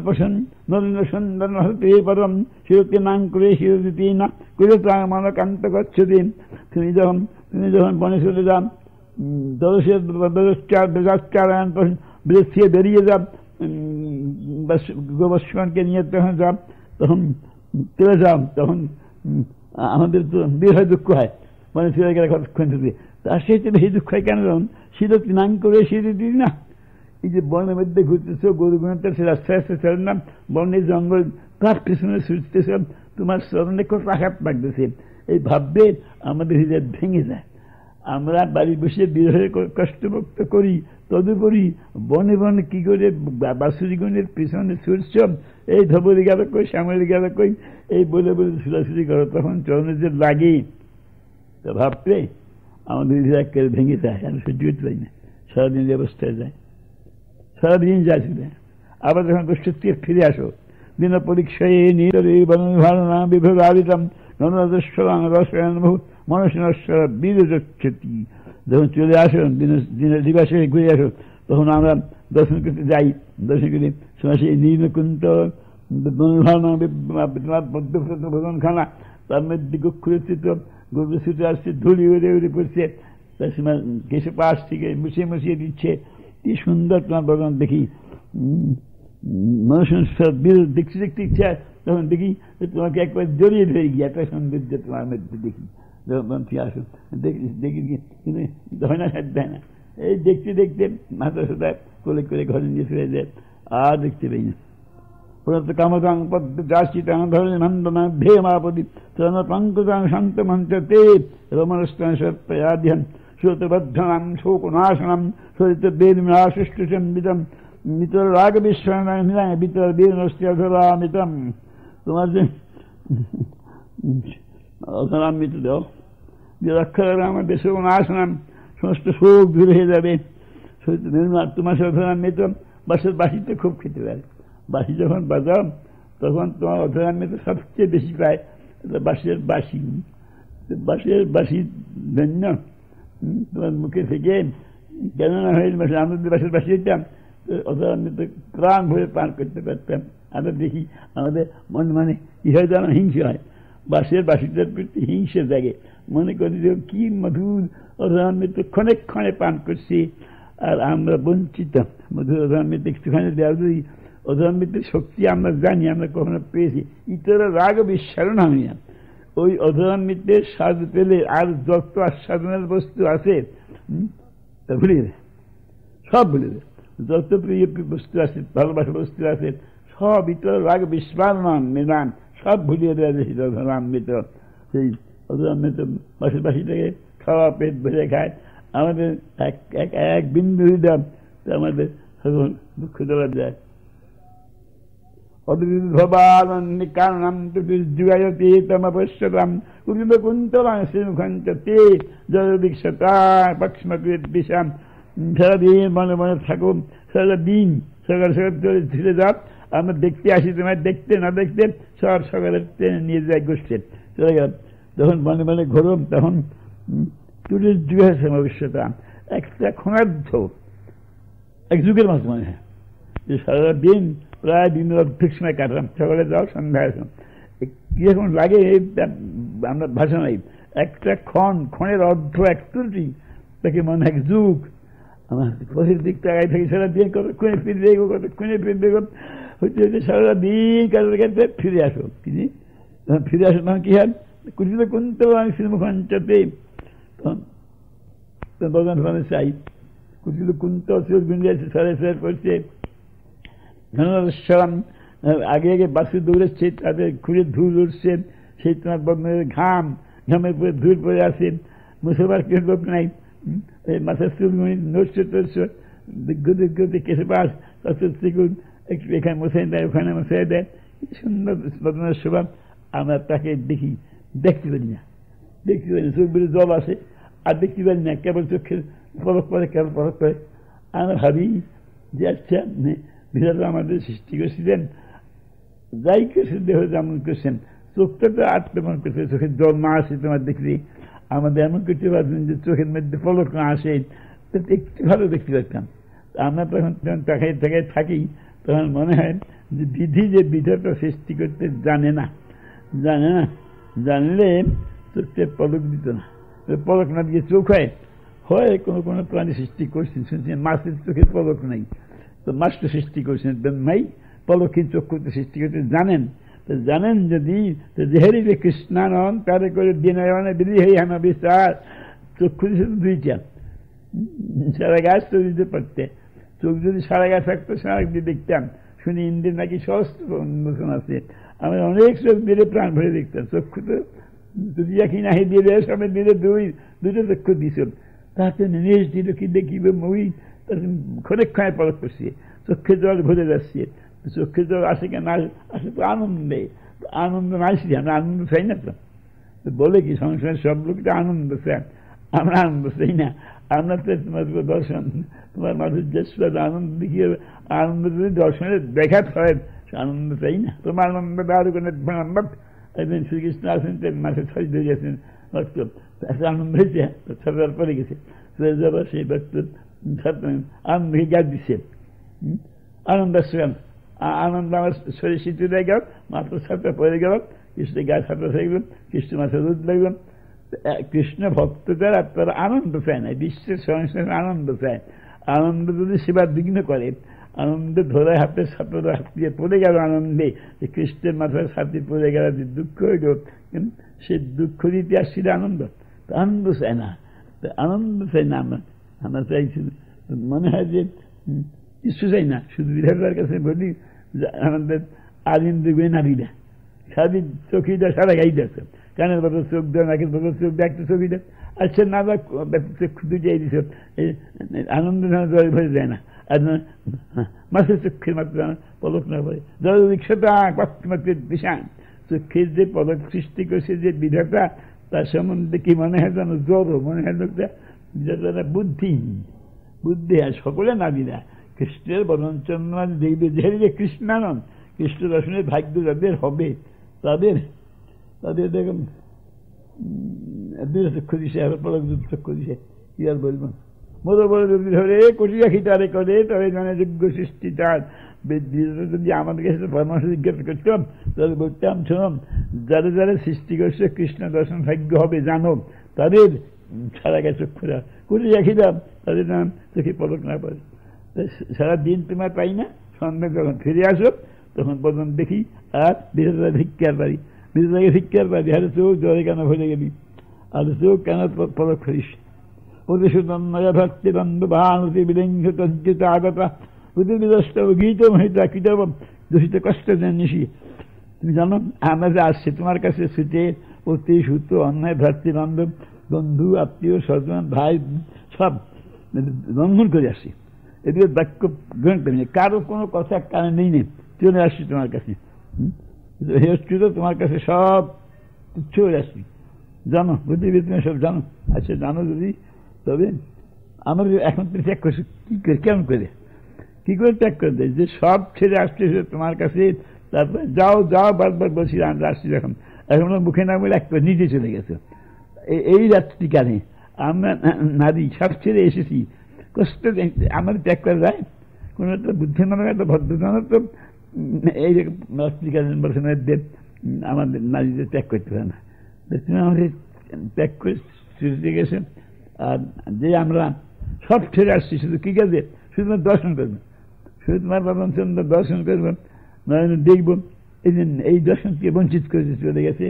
পোষণ নরেন্দ্র সুন্দর হতে পরম শিরতি নাং করে শিরতি না করে মনকান্ত করছো দিন। তুমি যখন বনে চলে যান, বেরিয়ে যান গোবর্ষণকে নিয়ে তখন চলে যাও, তখন আমাদের তো বের হয় দুঃখ হয়, বনে চলে গেলে কতক্ষণ থেকে। তার সেই দুঃখ হয় কেন? যখন শিরতি নাং করে শিরতি না, এই যে বনের মধ্যে ঘুরতেছ, গরু গুণাতে আস্তে আস্তে চলেন না, বনের জঙ্গল তার পিছনে ছুটতেছ, তোমার স্মরণে কত আঘাত লাগতেছে, এই ভাববে আমাদের হৃদয় ভেঙে যায়। আমরা বাড়ি বসে বিরহের কষ্টমুক্ত করি, তদুপরি বনে বনে কি করে বাসুরিগুণের পিছনে ছুটছ, এই ধবলি গেল কই, শ্যামলি গেল কই, এই বলে বলে ছুটাছুটি করো, তখন চরণে যে লাগে তো ভাবতে আমাদের হৃদয় ভেঙে যায়। আমি সহ্য করতে পারি না, সারাদিন অবস্থায় যায়, সারাদিন যাচ্ছিল। আবার যখন দুষ্টি ফিরে আসো, দিন পরীক্ষায় নির্ধারণা বিভেদ আদিতম মনুষ্য বীরক্ষতি। যখন চলে আসো, দিনের দিবসে ঘুরে আসো, তখন আমরা দর্শন করতে যাই, দর্শন করি সেই নীলকুন্ত ভোজনখানা, তার মধ্যে গুক্ষুরিত গর্বস্থিত আসছে, ধুলি উড়ে উড়ে পড়ছে, তার সময় কেসে পাশ থেকে মুছিয়ে মুছিয়ে দিচ্ছে। কি সুন্দর তোমার ভগবান দেখি, মনুষ্য দেখতে দেখতে ইচ্ছা, তখন দেখি তোমাকে একবার জড়িয়ে ধরে গিয়ে একটা সৌন্দর্য তোমার মধ্যে দেখি, যখন তুই আসো দেখি কিন্তু হয় না, সাধ্য হয় না। এই দেখতে দেখতে মাথা সোদা কোলে করে ঘরে নিয়ে ফিরে যায়, আর দেখতে পাই না। কামতাং পদ্ম যাচিতাং ধরে নন্দনা ধে মাপদি পঙ্কজাং শান্ত মঞ্চতে রমণস্থান সত্যাধ্যান শ্রোতবদ্ধনাম শোকনাশনম সরিত বেদমিলাসৃষ্টচন্দিতম মিতর রাগ বিশ্বনায় বিতর বীরনস্যধরামিতম। তোমার যে অধরামিত দাও, যে রক্ষা করে আমাদের শোকনাশনম, সমস্ত শোক দূর হয়ে যাবে। তোমার সে অধরামিত বাসের বাসিতে খুব খেতে পারে। বাসি যখন বাজাও তখন তোমার অধরামিত সবচেয়ে বেশি পায় বাঁশের বাঁশি। বাঁশের বাঁশি ধন্য তোমার মুখে থেকে কেন না হয়ে আমাদের বাঁশের বাঁশি দিতাম, অধরামিত প্রাণ ভরে পান করতে পারতাম। আমরা দেখি আমাদের মন মানে কি হয় যেন হিংসে হয়, বাঁশের বাঁশিটার প্রতি হিংসে জাগে, মনে করি যে কি মধুর অধরামিত ক্ষণে ক্ষণে পান করছি, আর আমরা বঞ্চিত। মধুর অধরামিত একটুখানি দেওয়া যদি অধরামিতের শক্তি আমরা জানি, আমরা কখনো পেয়েছি, ইতর রাগ বিশ্বারণ আমি না। ওই অধরামিতের স্বাদ পেলে আর যত আস্বাদনের বস্তু আছে তা ভুলে যায়, সব ভুলে যায়। যত প্রিয় বস্তু আছে, ভালোবাসার বস্তু আছে, সব ইতর রাগ বিস্মারণ নিদান সব ভুলিয়ে দেওয়া যায় অধরামিত। সেই অধরামিত বাসি বাসিটাকে খাওয়া পেট ভরে খায়, আমাদের এক বিন্দু হৃদয় আমাদের দুঃখ দেওয়া যায়। অদ্ভবানন্দিকারণম তুজয়তে তমপশ্যতাম কুন্তলাং শ্রীমুখঞ্চতে জয়দীক্ষতা পক্ষ্মকৃত বিষাম। সারাদিন মনে মনে থাকুন, সারাদিন সকাল সকাল ছেড়ে যাও, আমরা দেখতে আসি, তোমার দেখতে না দেখতে সব সকালে ট্রেনে নিয়ে যায় গোষ্ঠী চলে গেল। যখন মনে মনে ঘোরম তখন তুলির যুগের সমবেশ্যতা একটা ক্ষণার্ধ এক যুগের মতো মনে হয় যে সারাদিন প্রায় দিন অর্ধেক সময় কাটলাম, সকালে যাও সন্ধ্যায় কিরকম লাগে আমরা ভাষা নাই। একটা ক্ষণের অর্ধ এক ত্রুটি তাকে মনে এক যুগ। আমার পথের দিকটা আগে থেকে সারাদিন কতক্ষণে ফিরবে গো, কতক্ষণে ফিরবে গো হচ্ছে হচ্ছে সারাদিন কাজে কাজে ফিরে আসো। তিনি যখন ফিরে আসো তখন কি হয়, কুচিত কুন্ত আমি শ্রীমুখঞ্চতে, তখন ভগবান ভগবানের চাই কুচিত কুন্ত সারে সারে করছে। ঘনস্বরম আগে আগে বাসে দৌড়েছে, তাদের ঘুরে ধুল উঠছে, সেই তোমার বন্ধের ঘামের পরে ধুল পরে আসে, মুসলমান কেউ লোক নাই, মাথার চুলগুলি নড়ছে টড়ছে, দীর্ঘ দীর্ঘ কেসে পাস একটু এখানে মশাই দেয়, ওখানে মশাই দেয়, সুন্দর বদনের স্বভাব, আমরা তাকে দেখি, দেখতে পারি না, চোখ বেরিয়ে জল আসে আর দেখতে পারি না, কেবল চোখের পলক পরে, কেবল পলক পরে। আমরা ভাবি যে আচ্ছা বিধাতা আমাদের সৃষ্টি করেছিলেন, যাই করেছেন দেহ যেমন করেছেন, চোখটা তো আত্মমন করছে, চোখের জল না আসে তোমার দেখলে আমাদের এমন করতে পারবেন যে চোখের মধ্যে পলক না আসে, একটু ভালো দেখতে পারতাম। আমরা তখন তাকাই তাকাই থাকি, তখন মনে হয় যে বিধি যে বিধাতা সৃষ্টি করতে জানে না, জানলে চোখে পলক দিত না। পলক না দিয়ে চোখ হয় কোনো কোনো প্রাণী সৃষ্টি করছেন, শুনছেন মাছের চোখে পলক নাই, তো মাছটা সৃষ্টি করছেন নাই, পলকহীন চক্ষুতে সৃষ্টি করতে জানেন। তো জানেন যদি যেহেরি যে কৃষ্ণানন তারে করে দিনায়নে বিধি হই হানা বিচার, চক্ষু দিয়েছে দুইটা, সারা গাছ তো দিতে পারতে, চোখ যদি সারা গাছ থাকতো সারা দিয়ে দেখতাম। শুনি ইন্দ্রের নাকি সহস্র মোচন আছে, আমরা অনেক চোখ দিয়ে প্রাণ ভরে দেখতাম। চক্ষু তো যদি একই নাহি দিয়ে দেয়, সবাই দিলে দুটো চক্ষু দিছ, তাতে নিজ দিল কি দেখিবে মই, ক্ষণেক্ষণে পলক করছে, চক্ষে জল ভরে যাচ্ছে। চক্ষে জল আসে কেন? আসে তো আনন্দে, আনন্দ নাইছি, আমরা আনন্দ চাই না তো। বলে কি সংসারের সব লোক তো আনন্দ চান, আমরা আনন্দ চাই না। আমরা তো তোমার দর্শন, তোমার মাধুর্য আনন্দ দেখিয়ে, আনন্দ যদি দর্শনের দেখা হয়, আনন্দ চাই না। তোমার আনন্দ দারু করে একদিন শ্রীকৃষ্ণ আসেন, মাঠে ছড়ি ধরে গেছেন ভক্ত, আনন্দ হয়েছে, ছড়ার পরে গেছে, সেই ভক্ত আনন্দকে গাছ দিচ্ছে, আনন্দ আনন্দ আমার শরীর শীত হয়ে গেল, মাত্র ছাত্র পড়ে গেল, কৃষ্ণ গাছ ছাত্র হয়ে গেল, কৃষ্ণ মাছের দুধ লাগবেন। কৃষ্ণ ভক্তদের আপনারা আনন্দ চায় না, বিশ্বের সংসারে আনন্দ চায়। আনন্দ যদি সেবার বিঘ্ন করে, আনন্দে ধরে হাতে ছাত্ররা হাত দিয়ে পড়ে গেল আনন্দে, কৃষ্ণের মাথায় ছাত্রী পড়ে গেল, যে দুঃখ হইল, সে দুঃখ দিতে আসছিল আনন্দ, আনন্দ চায় না, আনন্দ চাই না। আমরা চাইছি, মনে হয় যে কিছু চাই না, শুধু বিধাতার কাছে বলি আনন্দের আদিন দিবে না দিদা, সারাদিন চোখই দেয়, সারা গাই দেখছে, কানের বদল চোখ দেয়, নাকের বদল চোখ দেয়, একটা চোখই দেয়। আচ্ছা না চক্ষু দুটাই দিছ, আনন্দ জল ভরে যায় না। আর মাছের চক্ষের মাত্র পলক না পড়ে, জল রিক্সাটা মাত্র দিশান, চক্ষের যে পলক সৃষ্টি করছে যে বিধাতা, তার সম্বন্ধে কি মনে হয় যেন জড়, মনে হয় লোকটা বিধাতা বুদ্ধিহীন, বুদ্ধি। আর সকলে না দিনা কৃষ্ণের বদনচন্দ্র দেখবে, যেহেতু যে কৃষ্ণানন্দ, কৃষ্ণ দর্শনের ভাগ্য যাদের হবে, তাদের দেখুন চক্ষু দিছে, পলক চক্ষু দিছে, কি আর বলবো। মোদ বলে যদি ধরে কোটি রাখি তারে করে, তবে মানে যোগ্য সৃষ্টি তার। যদি আমাদের কাছে পরামর্শ জিজ্ঞাসা করতাম, তাহলে বলতাম শোনম, যারা যারা সৃষ্টি করছে কৃষ্ণ দর্শন ভাগ্য হবে জানো, তাদের সারা গায়ে চক্ষুরা কোটি রাখিলাম, তাদের নাম চোখে পলক না পড়ে। সারাদিন তোমার পাই না, সন্ধ্যা যখন ফিরে আসো তখন বদন দেখি, আর বিধাতা ভিক্ষার বাড়ি, বিধাতাকে ভিক্ষার বাড়ি, আরে চোখ জলে কেন ভরে গেলি, আর চোখ কেন পলক করিস। প্রতিশুদ্ধন্নয় ভক্তি বন্ধু ভানুতি বিলিঙ্গ তজ্জিত আগতা উদ্দষ্ট গীত মহিতা কীটব দূষিত কষ্ট জানিসি। তুমি জানো আমরা যে আসছে তোমার কাছে ছুটে অতি সুত অন্যায় ভ্রাতৃবান্ধব বন্ধু আত্মীয় স্বজন ভাই সব লঙ্ঘন করে আসছি, এদিকে বাক্য গ্রহণ করি, কারো কোনো কথা কানে নেই, চলে আসছি তোমার কাছে, তোমার কাছে সব তুচ্ছ হয়ে আসছি, জানো বুদ্ধিবিদ তুমি সব জানো। আচ্ছা জানো যদি, তবে আমার এখন তো ত্যাগ করছি, কি করে, কেমন করে, কি করে ত্যাগ করে দেয়, যে সব ছেড়ে আসছে তোমার কাছে, তারপরে যাও যাও বারবার বলছি আমরা আসছি, এখন মুখে না বলে একবার নিজে চলে গেছে। এই রাত্রি কানে আমরা নারী সব ছেড়ে এসেছি, কষ্ট আমাদের ত্যাগ করে যায়। কোনো একটা বুদ্ধিমান একটা ভদ্রজনের তো এই রাত্রি কালীন বলছেন দেব আমাদের নারীদের ত্যাগ করতে পারে না, তুমি আমাদের ত্যাগ করে ছুটে গেছে। আর যে আমরা সব ছেড়ে আসছি, শুধু কি কাজে, শুধু তোমার দর্শন করবেন, শুধু তোমার বাবনচন্দ্র দর্শন করবেন, দেখব, এই দর্শনকে বঞ্চিত করে চলে গেছে,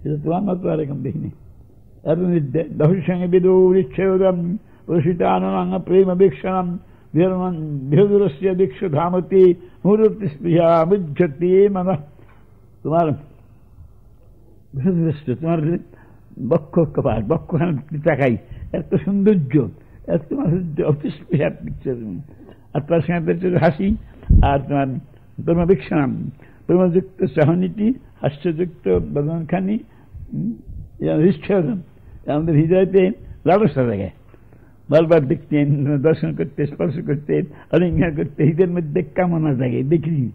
এটা তোমার মতো আর এখন দেখিনি। দশের সঙ্গে বেদৌরিচ্ছেদম রসিতানং প্রেম বীক্ষণম বিহদুরস্য বীক্ষ ধামতি মুহূর্তে স্পৃহা বুঝতি মন। তোমার তোমার বক্ষ কপাল, বক্ষখানে তাকাই, এত সৌন্দর্য, এত মাধুর্য, অতিস্পৃহার পিকচার, আর তার সঙ্গে হাসি, আর তোমার ব্রহ্মবীক্ষণাম প্রেমযুক্ত চাহনিটি, হাস্যযুক্ত বদনখানি, হৃষ্টরণ আমাদের হৃদয়তে লালসা জায়গায় বারবার দেখতেন, দর্শন করতে, স্পর্শ করতে, আলিঙ্গন করতে, হৃদয়ের মধ্যে কামনা জাগে। দেখিনি,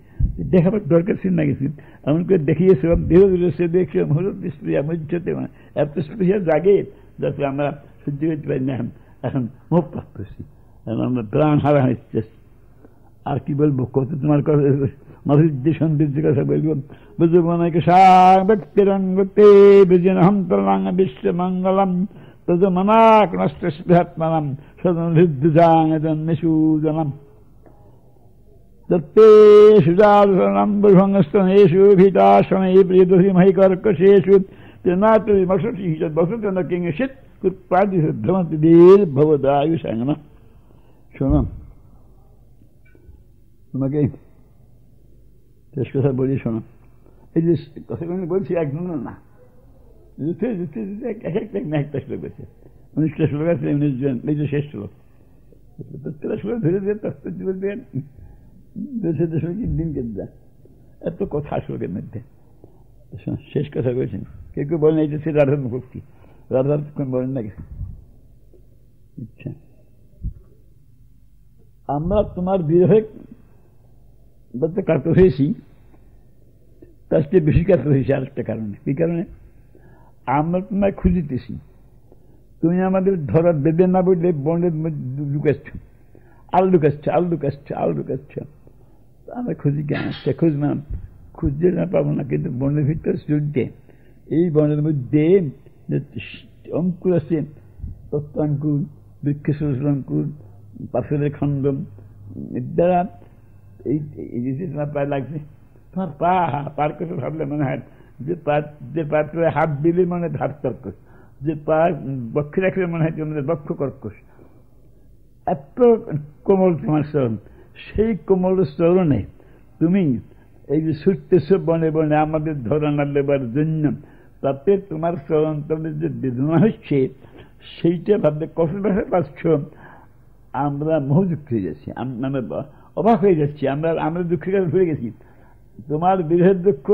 দেখাবার দরকার ছিল না কিছু, এমন করে দেখিয়েছিলাম, দেহ সে দেখছিলাম হলুদ স্প্রিয়া মধ্যতে এত স্পৃহা জাগে যাতে আমরা সহ্য করতে পারি না। এখন মুখ পাচ্ছি, আমরা প্রাণ হারা হচ্ছে। আর কি বলবো, কত তোমার কথা মাধুর্য সৌন্দর্য কথা বলবো। বুঝব নাকি সাংতে বিজন হন্তরাং বিশ্ব মঙ্গলম তজ মনাক নষ্ট স্পৃহাত্মানাম সদন হৃদ্যাং দত্তে সুজাধনম বুভঙ্গস্তনেষু ভীতাসনে প্রিয়দধিমহি কর্কশেষু তৃণাতুমসি বসতন কিংশিত কুৎপাদিভ্রমতিদের ভবদায়ুষাঙ্গনা। শোনো, তোমাকে শেষ কথা বলি, শোনো। এই যে কথাগুলো বলছি একজন না, একটা শ্লোক আছে, 19টা শ্লোক আছে, 19 জন, এই যে শেষ শ্লোক, প্রত্যেকটা শ্লোক ধরে দিয়ে তাৎপর্য বলবেন, দিন কেটে যায়, এত কথা শ্লোকের মধ্যে। শেষ কথা বলছেন, কেউ কেউ বলেন এই যে সে রাধার মুক্তি, রাধার বলেন না কিছু। আচ্ছা, আমরা তোমার বিরহে বলতে কাতর হয়েছি, তার চেয়ে বেশি কাতর হয়েছি আরেকটা কারণে। কি কারণে? আমরা তোমায় খুঁজিতেছি, তুমি আমাদের ধরা বেঁধে না বললে বনের মধ্যে লুকাচ্ছ, আল লুকাচ্ছ, আল লুকাচ্ছ, আল লুকাচ্ছ। আমরা খুঁজি কেন? খুঁজলাম, খুঁজতে না পাবো না, কিন্তু বনের ভিতরে চলতে, এই বনের মধ্যে অঙ্কুর আছে, তত্ত্বাঙ্কুর, বৃক্ষশঙ্কুর, পাথরের খণ্ড দ্বারা এই তোমার পায়ে লাগছে। তোমার পা পার করতে ভাবলে মনে হয় যে পাত্রে হাত দিলে মনে হয় হাত কর্কশ, যে পা বক্ষে রাখলে মনে হয় তোমাদের বক্ষ কর্কশ। এত কোমল তোমার চরণ, সেই কোমল চরণে তুমি এই যে ছুটতেছ বনে বনে আমাদের ধরা না দেবার জন্য, তাতে তোমার চরণ তোমাদের যে বেদনা হচ্ছে সেইটা ভাবতে কষ্ট ব্যথা পাচ্ছ। আমরা মোহযুক্ত হয়ে যাচ্ছি, আমরা অবাক হয়ে যাচ্ছি, আমরা দুঃখের কাছে ভুলে গেছি। তোমার বিরহের দুঃখ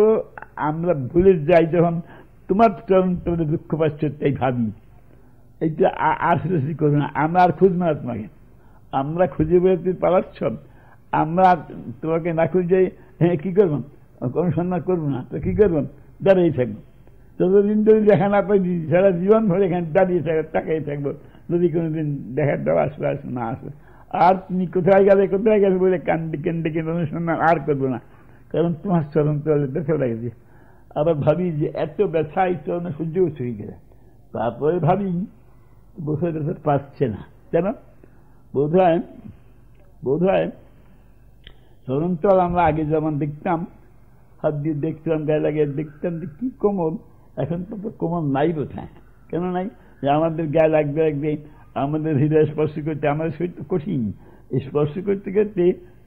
আমরা ভুলে যাই যখন তোমার চরণ তোমাদের দুঃখ পাচ্ছ, তাই ভাবি এইটা আর সেটা করবো না, আমরা আর খুঁজবো না তোমাকে। আমরা খুঁজে বেড়ে তুমি পালাচ্ছ, আমরা তোমাকে না খুঁজে হ্যাঁ কি করবো, অনুসন্ধান করবো না, তো কি করবো, দাঁড়িয়ে থাকবো। যতদিন যদি দেখা না পাই সারা জীবন ভরে এখানে দাঁড়িয়ে থাকবো, তাকাই থাকবো, যদি কোনোদিন দেখার দেওয়া আসবে আসবে না আসবে। আর তুমি কোথায় গেলে বলে কান্দি কেন্দ্রে কিন্তু অনুসন্ধান আর করবো না, কারণ তোমার চরণ তোলে ব্যথা লাগছে। আবার ভাবি যে এত ব্যথা এই চরণে সহ্য হয়ে গেছে, তারপরে ভাবি বোধহয় ব্যথা পাচ্ছে না, কেন বোধ হয় চরণ তল আমরা আগে যেমন দেখতাম, হাত দিয়ে দেখতাম, গায়ে লাগিয়ে দেখতাম যে কি কোমল, এখন তো কোমল নাই বোধহয়। কেন নাই? যে আমাদের গায়ে লাগবে লাগবে, আমাদের হৃদয় স্পর্শ করতে, আমাদের শরীর তো কঠিন, এই স্পর্শ করতে করতে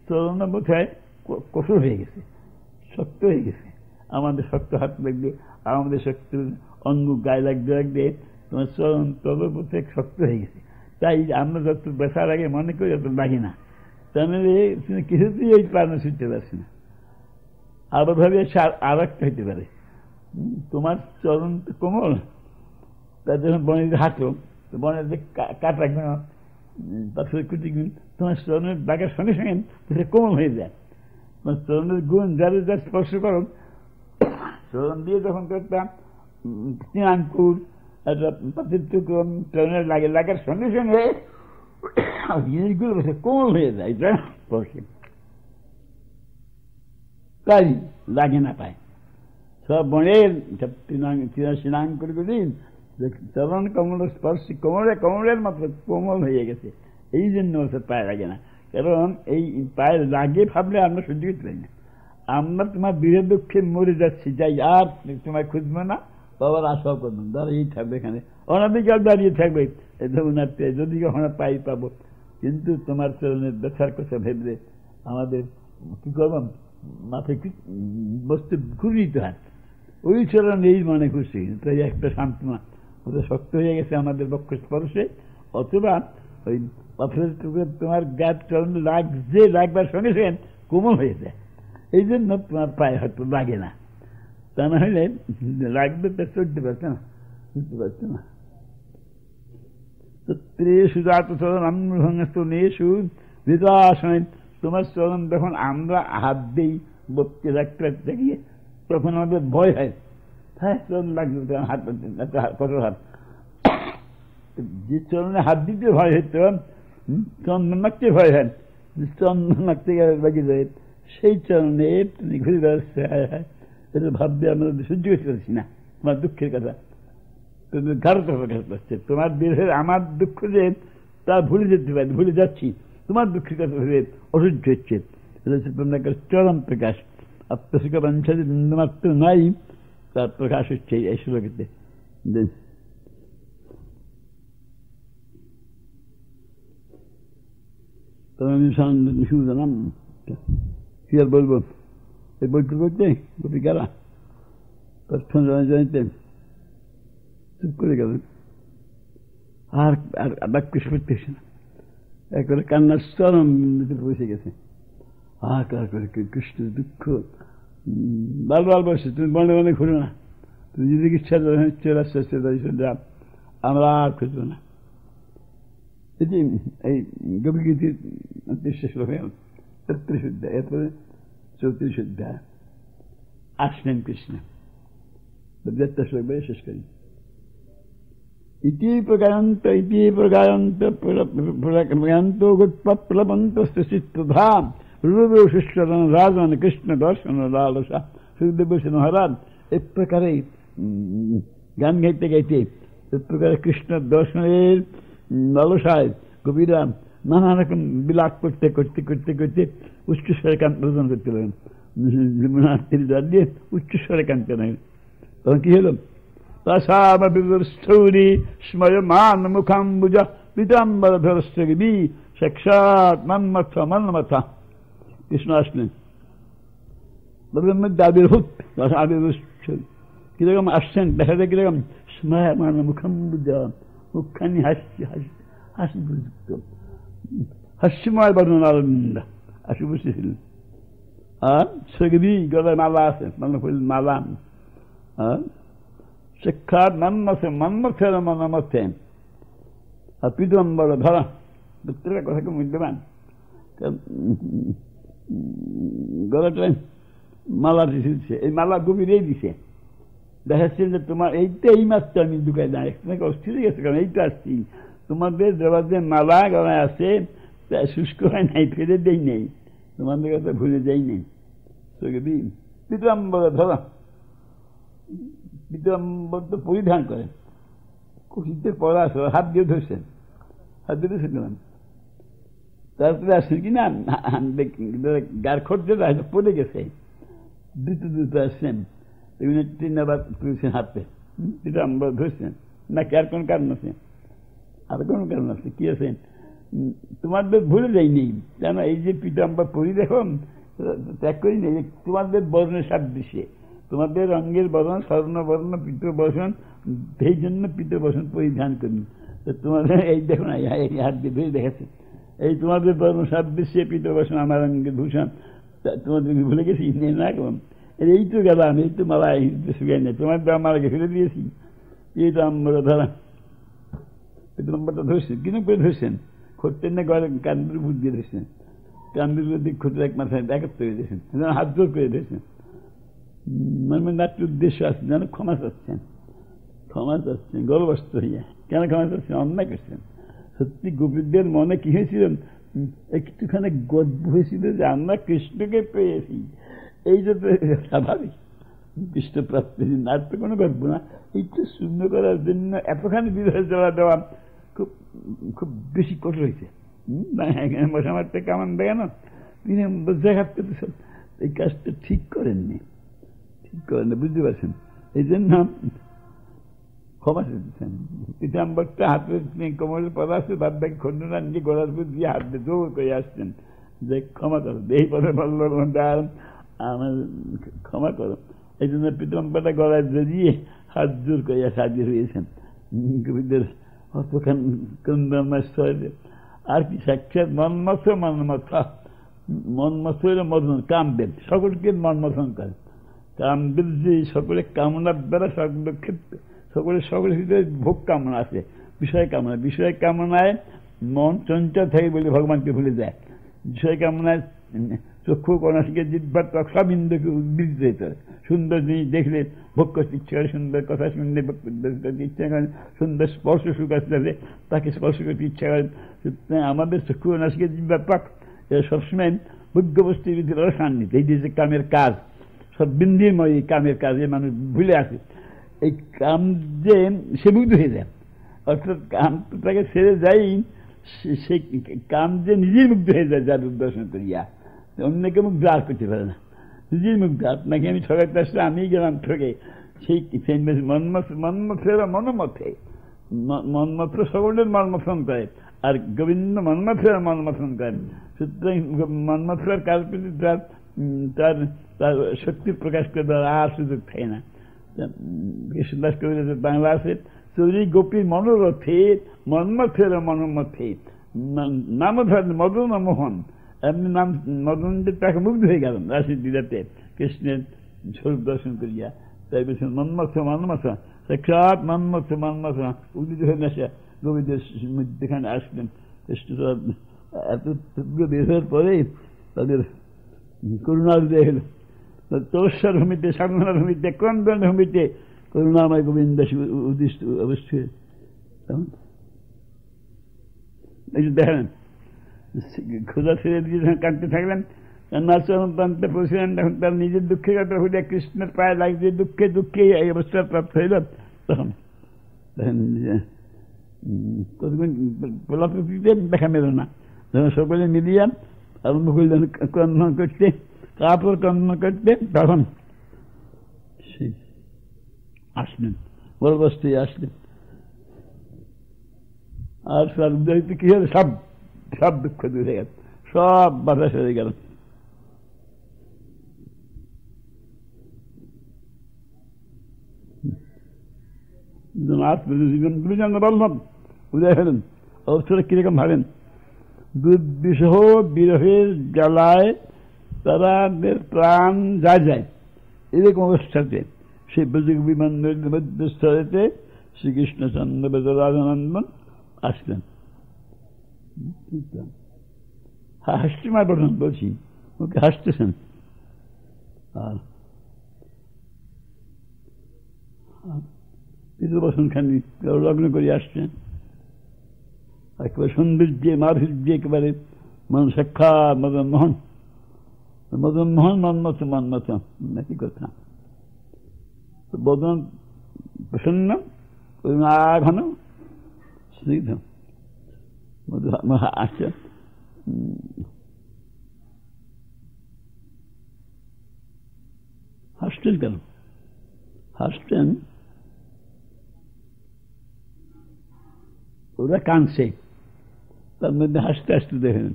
চরণ বোধ হয় কঠোর হয়ে গেছে, শক্ত হয়ে গেছে। আমাদের শক্ত হাত লাগবে, আমাদের শক্ত অঙ্গ গায়ে লাগবে লাগবে, তোমার চরণ তল বোধ হয় শক্ত হয়ে গেছে। তাই আমরা যত ব্যথার আগে মনে করি যত লাগে না, তাহলে কিছুতেই এই প্রাণে ছুটতে পারছি না। আরো ভাবে আর একটা হইতে পারে, তোমার চরণ তো কোমল, তার যখন বনের হাঁটো, বনের যে কাটা পাথরের কুটি গুণ তোমার চরণের ডাকার সঙ্গে সঙ্গে কোমল হয়ে যায়। তোমার চরণের গুণ যাদের যা স্পর্শ করো, চরণ দিয়ে যখন করতাম আঙ্কুর একটা পাথর টুকরণ চরণের লাগার সঙ্গে সঙ্গে জিনিসগুলো কোমল হয়ে যায়, স্পর্শে তাই লাগে না পায়। সব বনের সিনাঙ্কুরগুলি চরণ কমল স্পর্শী, কোমরের মাত্র কোমল হয়ে গেছে, এই জন্য পায়ে লাগে না। কারণ এই পায়ে লাগে ভাবলে আমরা সহ্য করতে পারি না। আমরা তোমার বিরহ দুঃখে মরে যাচ্ছি, যাই আর তোমায় খুঁজবো না, বাবার আশাও করবো, দাঁড়িয়ে থাকবে এখানে, অনাদিকাল দাঁড়িয়ে থাকবে ধরুনাতে, যদি কখনো পাই পাবো। কিন্তু তোমার চরণের ব্যথার কথা ভেবে আমাদের কি করবো, মাথায় বস্তু ঘুরে দিতে হয়, ওই চরণ এই মনে খুশি, তাই একটা সান্ত্বনা। ওটা শক্ত হয়ে গেছে আমাদের বক্ষ স্পর্শে, অথবা ওই পাথরের টুকরো তোমার গায়ের চরণ লাগবার সঙ্গে সঙ্গে কোমল হয়ে যায়। এই জন্য তোমার পায়ে হয়তো লাগে না, তা না হলে লাগবে তো চলতে পারছে না, বুঝতে পারছে না। ত্রেষু জাত চরণেষু হৃদাসনে, তোমার চরণ যখন আমরা হাত দিই বক্তি রাখতে রাখতে গিয়ে তখন আমাদের ভয় হয়, হ্যাঁ চরণ লাগবে হাত কঠোর হাত। যে চরণে হাত দিতে ভয় হতো চন্দন মাখতে ভয় হয়, চন্দন মাখতে গেলে বাকি যায় সেই চরণে তুমি ঘুরে বেড়াচ্ছে, এটা ভাবতে আমরা সহ্য করতে পারছি না তোমার দুঃখের কথা। তুমি কারো প্রকাশ পাচ্ছে তোমার বিরহের আমার দুঃখ যে তা ভুলে যেতে পারি, ভুলে যাচ্ছি, তোমার দুঃখের কথা ভেবে অসহ্য হচ্ছে। এটা হচ্ছে তোমার চরম প্রকাশ। আত্মসুখ বাঞ্ছা যে বিন্দুমাত্র নাই তার প্রকাশ হচ্ছে এই শ্লোকেতে। নিষূদনম কি আর বলবো, এই বইটি বলতে গোপিকারা প্রথম জানিতে চুপ করে গেলেন, আর বাক্য করতেছে না, একবারে কান্নার চরম বিন্দুতে পৌঁছে গেছে। আর কার করে কৃষ্ণ দুঃখ বারবার বসে, তুমি মনে মনে ঘুরো না, তুমি যদি ইচ্ছা চলে আসছে যা আমরা আর খুঁজবো না। এটি এই গভীর ৩০ শ্লোকে ৩৩ অধ্যায়, এরপরে ৩৪ অধ্যায় আসলেন কৃষ্ণ। ৭ শ্লোক বলে শেষ করি। ইতি প্রগায়ন্ত ইতি প্রগায়ন্ত প্রগায়ন্ত গোৎপ্লবন্ত চিত্তধাম রূপে শিষ্যরণ রাজন কৃষ্ণ দর্শন লালসা। সুখদেব বলছেন মহারাজ এক প্রকারে গান গাইতে গাইতে এক প্রকারে কৃষ্ণ দর্শনের লালসায় কবিরা নানা রকম বিলাপ করতে করতে করতে করতে উচ্চস্বরে গান প্রদান করতে লাগলেন, দিয়ে উচ্চস্বরে কানতে লাগলেন। তখন কি হলো? স্থৌরি স্ময়মান মুখাম্বুজ পীতাম্বর ধরস্বী সাক্ষাৎ মন্মথ মন্মথা। কৃষ্ণ আসলেন, বলবেন মধ্যে আবির্ভূত কিরকম আসছেন দেখা যায়, কিরকম স্ময়মান মুখাম্বুজ, মুখখানি হাসি হাসি হাসি প্রযুক্ত হাস্যময় বর্ণনা হাসি বসেছিলেন। আর সগবি গলায় মালা আছে, মালা সাক্ষাৎ মন্মথে মন্মথের মনমথে। আর পীতাম্বর ধরা প্রত্যেকটা কথা কি মূল্যবান, গলাটায় মালা দিছে, এই মালা গভীরেই দিছে, দেখাচ্ছেন যে তোমার এইটা এই মাত্র আমি ঢুকাই না, তোমাকে অস্থির হয়ে গেছে, কারণ এইটা আসছি তোমাদের জবাব যে মালা গলায় আছে তা শুষ্ক হয় নাই, ফেলে দেই নেই, তোমাদের কথা ভুলে যাই নেই। পীতাম্বর ধরা, পীতাম্বর তো পরিধান করেন, শীতের পড়া আছে, হাত দিয়ে ধরছেন, হাত দিয়ে ধরছেন কেন? তারপরে আসছেন কিনা গার খরচে পড়ে গেছে, দ্রুত আসছেন, তিনবার তুলছেন হাতে, পীতাম্বর ধরছেন নাকি আর কোন কারণ আছে? আর কোন কারণ আছে? কি আছে? তোমাদের ভুলে যায়নি, কেন এই যে পীতাম্বর পরি দেখো ত্যাগ করি নেই, তোমাদের বর্ণের সাদৃশ্যে, তোমাদের রঙের বর্ণ স্বর্ণবর্ণ পিতবসন, সেই জন্য পিতবসন পরিধান করি। তো তোমাদের এই দেখো না, এই হাত দিয়ে দেখেছে, এই তোমাদের বর্ণ সাদৃশ্যে পিতবসন আমার রঙের ভূষণ, তোমাদের ভুলে গেছি না কেমন? এই তো গেলাম, এই তো মালা শুকাই নেই, তোমার তো আমাকে ফেলে দিয়েছি। এই তো আমরা ধরা নম্বরটা ধরছেন, কিনে করে ধরছেন, খরতেন না ঘরে কান্দির বুধ দিয়ে ধরছেন, কান্দির দিক খোঁজে এক মাথায় একত্র হয়ে দিয়েছেন, হাত জোর করে দিয়েছেন। মানে নাট্য উদ্দেশ্য আছে যেন ক্ষমা চাচ্ছেন, ক্ষমা চাচ্ছেন গর্বস্ত হইয়া। কেন ক্ষমা চাচ্ছেন? অন্যায় করছেন। সত্যি গোপীদের মনে কি হয়েছিল? একটুখানি গর্ব হয়েছিল যে আমরা কৃষ্ণকে পেয়েছি, এই যে স্বাভাবিক কৃষ্ণ প্রাপ্তি, আর তো কোনো গর্ব না। এইটা শূন্য করার জন্য এতখানি বিরহে জড়া দেওয়া খুব খুব বেশি কঠোর হয়েছে। বসে আমার থেকে কেমন দেখানো, তিনি বোঝাঘাত করতেছেন, এই কাজটা ঠিক করেননি, ঠিক করেন না, বুঝতে পারছেন? এই জন্য ক্ষমা চেয়েছেন। পীতাম্বরটা হাতে কোমরের পদা আসছে, বাদ বাকি খন্ডনা নিজে গলার উপর দিয়ে হাত দিয়ে জোর করে আসছেন যে ক্ষমা করো, এই পদে বলল আমার ক্ষমা করো। এই জন্য পীতাম্বরটা গলায় জড়িয়ে হাত জোর করে সাজিয়ে রয়েছেন। কবিদের অতখান কন্দময় স্তরে আর কি সাক্ষাৎ মন্মথ মন্মথা, মন্মথের মদন কামদেব সকলকে মন্মথন করে। কামদেব যে সকলে কামনার দ্বারা সকলের ভিতরে ভোগ কামনা আছে, বিষয় কামনায় মন চঞ্চল থাকে বলে ভগবানকে ভুলে যায়। বিষয় কামনায় চক্ষু কণাশিকে জিহ্বার ত্বক সব ইন্দ্রকে উদ্বৃত্ত হতে হয়। সুন্দর জিনিস দেখলে ভোগ করতে ইচ্ছা করে, সুন্দর কথা শুনলে ভোগ করতে ইচ্ছা করে, সুন্দর স্পর্শ সুখ আসলে তাকে স্পর্শ করতে ইচ্ছা করে। আমাদের চক্ষু কণাশিকে জিহ্বার ত্বক সবসময় ভোগ্য বস্তুর ভিতরে সান্নিধ্য, এই যে কামের কাজ, সব বিন্দিরময় এই কামের কাজে মানুষ ভুলে আসে। এই কাম যে সে মুগ্ধ হয়ে যায়, অর্থাৎ কাম তাকে ছেড়ে যাই, সে কাম যে নিজেই মুগ্ধ হয়ে যায় যার দর্শন করিয়া, অন্যকে মুগ্ধ আর করতে পারে না, নিজেই মুগ্ধ। আপনাকে আমি ঠকাইতে আসলে আমি গেলাম ঠকে, সেই মন্মথের মনমথে, মন্মথ সকলের মন্মথন করে, আর গোবিন্দ মন্মথের মন্মথন করেন। সুতরাং মন্মথের কাজ প্রতি তার শক্তি প্রকাশ করে দেওয়ার আর সুযোগ থাকে না। কৃষ্ণদাস কবিরাজের বাংলা আছে, চৌরি গোপীর মনোরথে মন্মথের মনোমথে নামধর মদন মোহন, এমনি নাম মদন যে তাকে মুগ্ধ হয়ে গেলেন রাশি দিদাতে কৃষ্ণের স্বরূপ দর্শন করিয়া। তাই বলছেন মন্মথ সাক্ষাৎ মন্মথ উদিত হয়ে আসা গোবিন্দের মধ্যখানে আসলেন। কৃষ্ণ এত তীব্র বের পরে তাদের করুণার উদয় হল। তপস্যার ভূমিতে, সাধনার ভূমিতে, ক্রন্দন ভূমিতে করুণাময় গোবিন্দ উদ্দিষ্ট অবশ্যই। দেখেন ক্ষুধা ছেড়ে দিয়ে যখন কাঁদতে থাকলেন, কান্নার চরম প্রান্তে পৌঁছলেন, তখন তার নিজের দুঃখের কথা হইলে কৃষ্ণের পায়ে লাগছে, দুঃখে দুঃখে এই অবস্থা প্রাপ্ত হইল। তখন দেখেন প্রলাপতিতে দেখা মেল না, যখন সকলে মিলিয়া আরম্ভ করলেন ক্রন্দন করতে, কাপড় ক্রন্দন করতে, তখন আসলেন বলবস্তে আসলেন। আর তার উদয়িত কি হল, সব দুঃখ দূর হয়ে গেল, সব বাধা সরে গেল। দুজন বললাম উদয় হলেন। অবস্থাটা কিরকম ভাবেন, দুর্বিষহ বিরহের জ্বালায় তাদের প্রাণ যায়, এরকম অবস্থাতে সেই ব্রজক বিমানের মধ্যস্থলেতে শ্রীকৃষ্ণচন্দ্র বেদরাজনন্দন আসলেন। হাসতে মার বলুন, বলছি ওকে হাসতেছেন। আর পিতৃবসনখানি লগ্ন করে আসছেন, একেবারে সৌন্দর্যে মাধুর্যে একেবারে সাক্ষাৎ মদন মোহন মন্মথ নাকি কথা। বদন প্রসন্ন, ঘন স্নিগ্ধ আসছেন। হাসতেন কেন? হাসতেন ওরা কাঁদছে, তার মধ্যে হাসতে হাসতে দেখেন।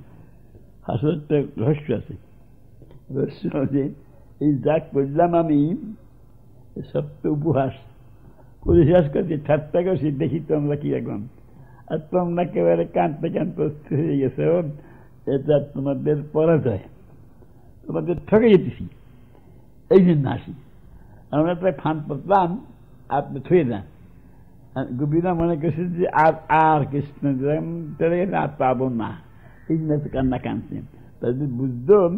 হাসার একটা রহস্য আছে, রহস্য যে এই যা করলাম আমি সব তো উপহাস, পরিহাস করছি, ঠাট্টা করছি, দেখি তোমরা কি এখন। আর তোমরা একেবারে কাঁদতে কাঁদতে হয়ে গেছে, এটা তোমাদের পরাজয়, তোমাদের ঠকে যেতেছি, এই জন্য আসি। আমরা প্রায় ফান পড়লাম, আপনি ছুঁয়ে যান। গোপীরা মনে করছে যে আর কৃষ্ণ আর পাবো না, এই জন্য কান্না কাঁদছেন। তাদের বুঝতাম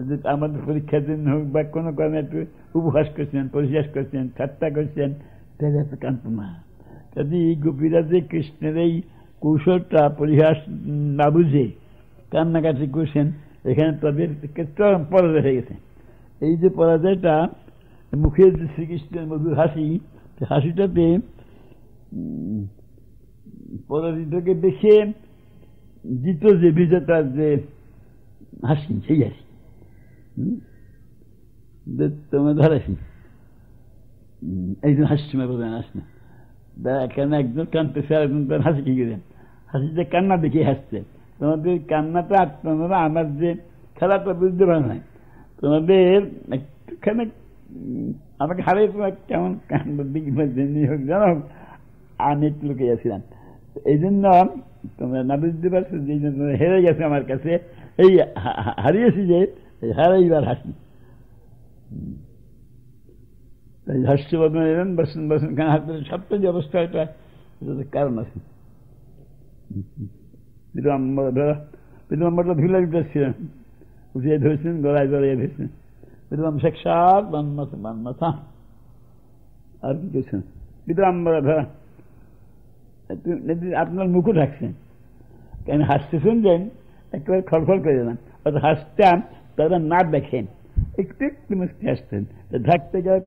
যে আমাদের পরীক্ষার জন্য হোক বা কোনো কারণে একটু উপহাস করছেন, পরিহাস করছেন, ঠাট্টা করছেন, তাহলে এত কাঁদতো না। কাজে এই গোপীরা যে কৃষ্ণের এই কৌশলটা পরিহাস না বুঝে কান্নাকাটি করছেন, এখানে তাদের চরম পরাজয় হয়ে গেছে। এই যে পরাজয়টা, মুখের যে শ্রীকৃষ্ণের মধুর হাসি, হাসিটাতে পরাজিতকে দেখে জিত যে বিজেতার যে হাসি, সেই হাসি তোমার ধরাসি, একজন হাসি সময় বলবেন আসলে কেন একজন কানতেছে আর একজন তার হাসি কি গেলেন, হাসিতে কান্না দেখে হাসছে। তোমাদের কান্নাটা তোমরা আমার যে খেলাটা বুঝতে পারো না, তোমাদের একটুখানে আমাকে হারিয়ে তোমার কেমন কান্নার দিকে হোক জানো, আমি একটু লুকে যাচ্ছিলাম, এই জন্য তোমরা না বুঝতে পারছো যে জন্য হেরে গেছে আমার কাছে, এই হারিয়েছি যে হারাইবার হাসি। হাস্য বদন এলেন, বসেন বসেন, কেন হাতের সবটা যে অবস্থা, এটা কারণ আছে। পিতাম্বরটা ধুলে দিতেছিলেন, উঠিয়ে ধরেছেন, গলায় গড়িয়ে ধরেছেন। পিতাম্বর শেখ সাহেব বান মাথা, আর কি করছেন? পিতাম্বর আপনার মুখও ঢাকছেন, কেন হাসতে শুনলেন একেবারে খড়খড় করে দিলাম, অত হাসতাম তারা না দেখেন, একটু একটু মুখে হাসতেন, ঢাকতে গেলে